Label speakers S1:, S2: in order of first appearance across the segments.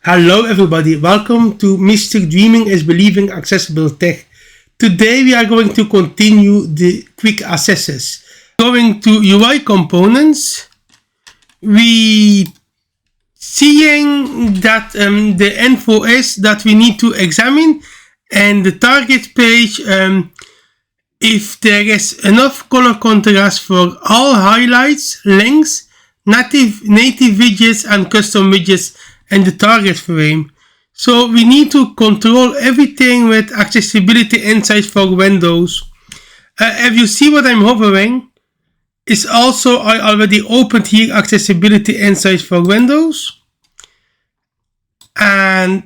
S1: Hello everybody, welcome to Mystic Dreaming is Believing Accessible Tech. Today we are going to continue the quick accesses. Going to UI components, we seeing that the info is that we need to examine and the target page if there is enough color contrast for all highlights, links, native widgets and custom widgets and the target frame. So we need to control everything with accessibility insights for Windows. If you see what I'm hovering, it's also I already opened here accessibility insights for Windows, and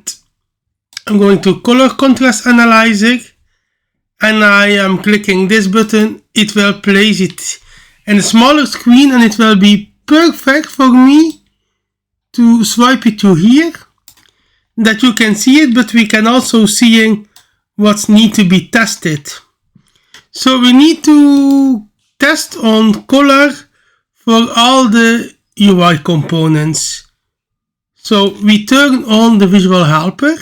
S1: I'm going to color contrast analyzer, and I am clicking this button. It will place it in a smaller screen and it will be perfect for me to swipe it to here, that you can see it, but we can also see what needs to be tested. So we need to test on color for all the UI components. So we turn on the visual helper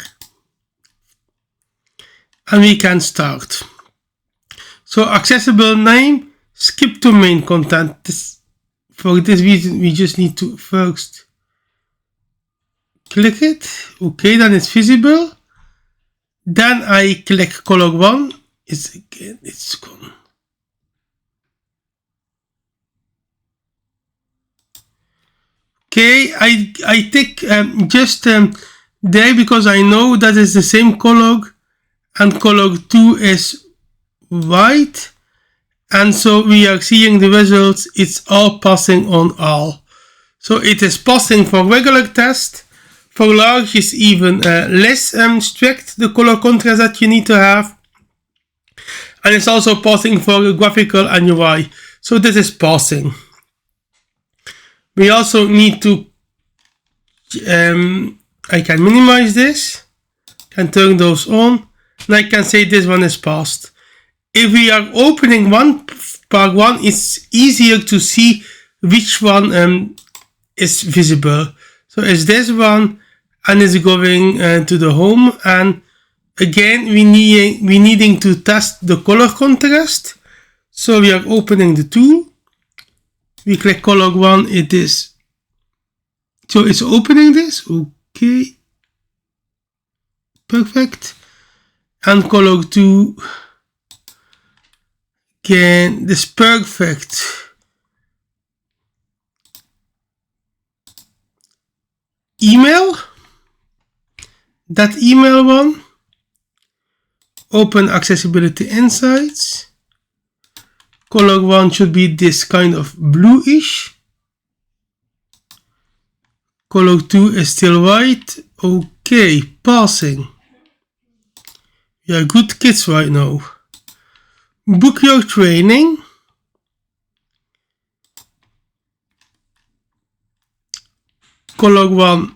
S1: and we can start. So accessible name, skip to main content. For this reason we just need to first click it. Okay, then it's visible. Then I click color 1. It's gone. Okay, I tick just there because I know that is the same color, and color 2 is white, and so we are seeing the results. It's all passing on all. So it is passing for regular test. For large is even less strict, the color contrast that you need to have. And it's also passing for graphical and UI. So this is passing. We also need to, I can minimize this, can turn those on, and I can say this one is passed. If we are opening one par one, it's easier to see which one is visible. So it's this one, and it's going to the home, and again we needing to test the color contrast. So we are opening the tool, we click color 1, it is, so it's opening this, okay, perfect, and color 2, again this perfect. Email, that email one, open accessibility insights, color 1 should be this kind of bluish, color 2 is still white, okay, passing. We are good kids right now. Book your training, color 1,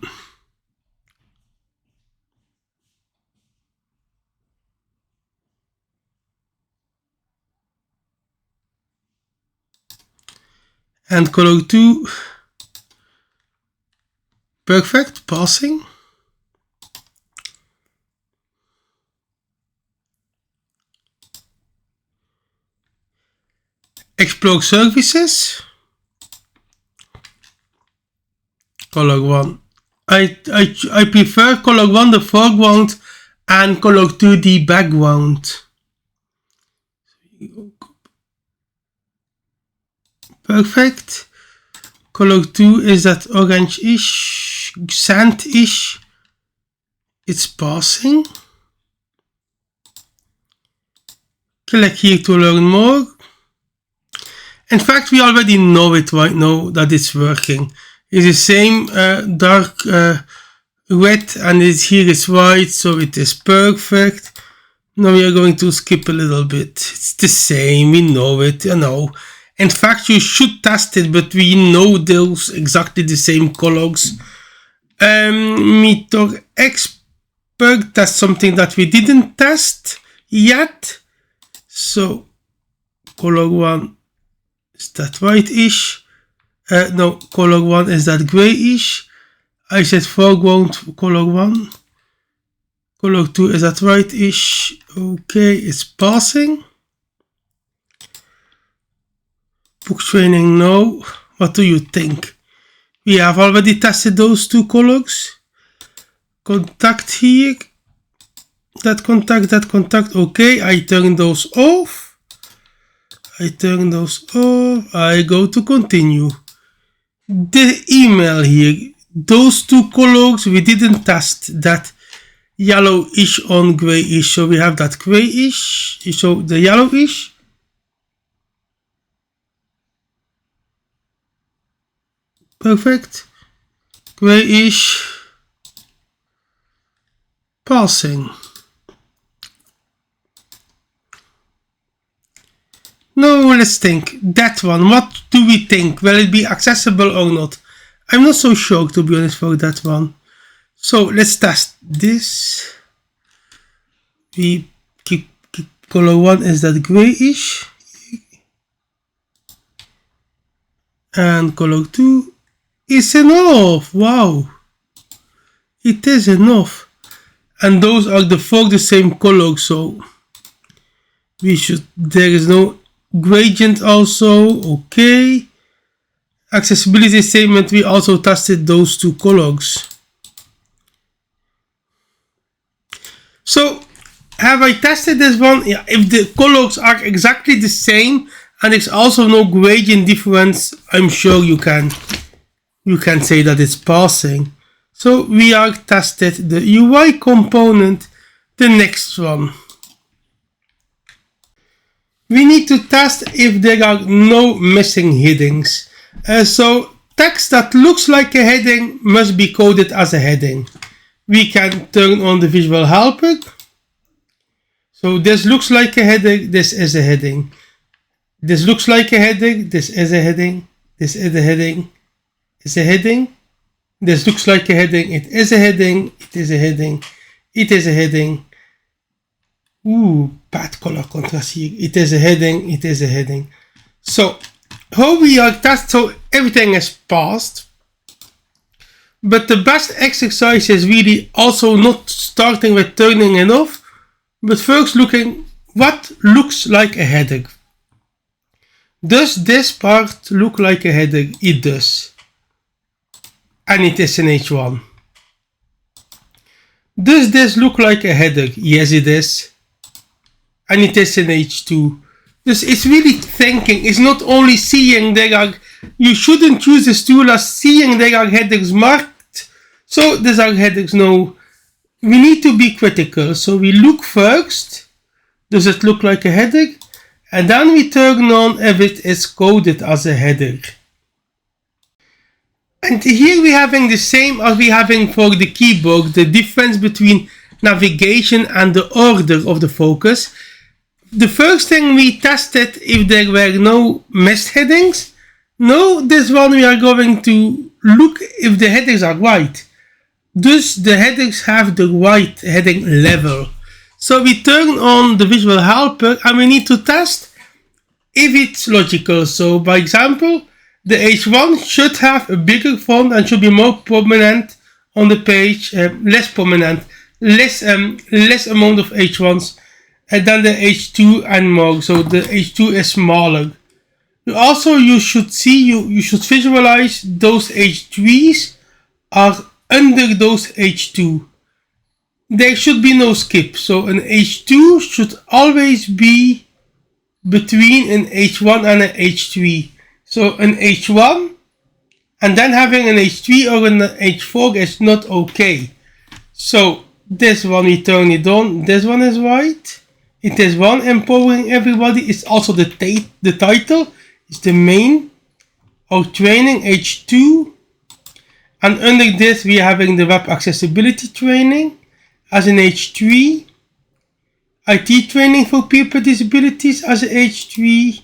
S1: and color 2, perfect, passing. Explore services, color 1. I prefer color 1 the foreground and color 2 the background. Perfect. Color 2 is that orange-ish, sand-ish. It's passing. Click here to learn more. In fact, we already know it right now that it's working. It's the same dark red, and here is white, so it is perfect. Now we are going to skip a little bit. It's the same, we know it, you know. In fact, you should test it, but we know those exactly the same colors. Meter Expert, that's something that we didn't test yet. So, color 1 is that white-ish. No, color 1 is that grayish. I said foreground color 1. Color 2, is that right-ish? Okay, it's passing. Book training, no. What do you think? We have already tested those 2 colors. Contact here. That contact. Okay, I turn those off. I go to continue. The email here. Those 2 colors, we didn't test that yellowish on grayish. So we have that grayish. So the yellowish. Perfect. Grayish. Passing. Now let's think. That one, what do we think? Will it be accessible or not? I'm not so sure, to be honest, for that one. So let's test this. We keep color 1 is that grayish. And color 2 is enough. Wow. It is enough. And those are the same color, so there is no gradient also. Okay. Accessibility statement, we also tested those 2 colors. So have I tested this one? Yeah, if the colors are exactly the same and there's also no gradient difference, I'm sure you can say that it's passing. So we are tested the UI component. The next one. We need to test if there are no missing headings. So text that looks like a heading must be coded as a heading. We can turn on the visual helper. So this looks like a heading, this is a heading. This looks like a heading, this is a heading. This is a heading, it's a heading. This looks like a heading, it is a heading, it is a heading, it is a heading. Ooh, bad color contrast here. It is a heading, it is a heading. So how we are tested, so everything is passed. But the best exercise is really also not starting with turning it off, but first looking what looks like a header. Does this part look like a header? It does. And it is in H1. Does this look like a header? Yes, it is. And it is in H2. Dus it's really thinking. It's not only seeing there are, you shouldn't use this tool as seeing there are headers marked. So these are headers. No, we need to be critical. So we look first. Does it look like a header? And then we turn on if it is coded as a header. And here we're having the same as we're having for the keyboard, the difference between navigation and the order of the focus. The first thing we tested if there were no missed headings. Now this one we are going to look if the headings are right. Does the headings have the right heading level? So we turn on the visual helper and we need to test if it's logical. So by example, the H1 should have a bigger font and should be more prominent on the page, less prominent, less amount of H1s, and then the H2 and more. So the H2 is smaller. You should see, you should visualize those H3s are under those H2. There should be no skip. So an H2 should always be between an H1 and an H3. So an H1 and then having an H3 or an H4 is not okay. So this one we turn it on. This one is right. It is one empowering everybody. It's also the title. It's the main. Our training H2. And under this we are having the web accessibility training as an H3. IT training for people with disabilities as an H3.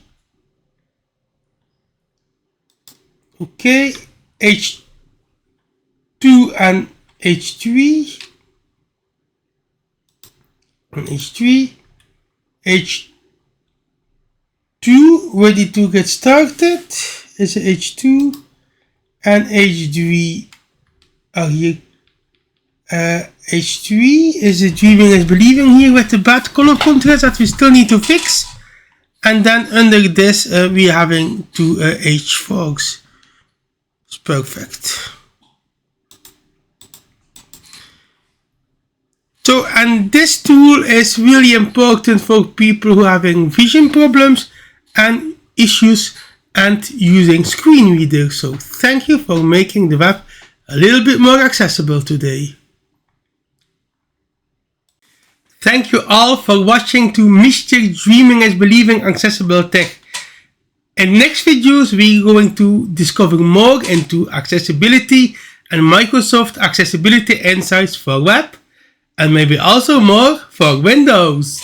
S1: Okay, H2 and H3. And H3. H2 ready to get started is H2 and H3 Oh, here. H3 is it dreaming is believing here with the bad color contrast that we still need to fix. And then under this, we're having two H4s. It's perfect. So, and this tool is really important for people who are having vision problems and issues and using screen readers. So thank you for making the web a little bit more accessible today. Thank you all for watching to Mr. Dreaming is Believing Accessible Tech. In next videos we're going to discover more into accessibility and Microsoft Accessibility Insights for web, and maybe also more for Windows.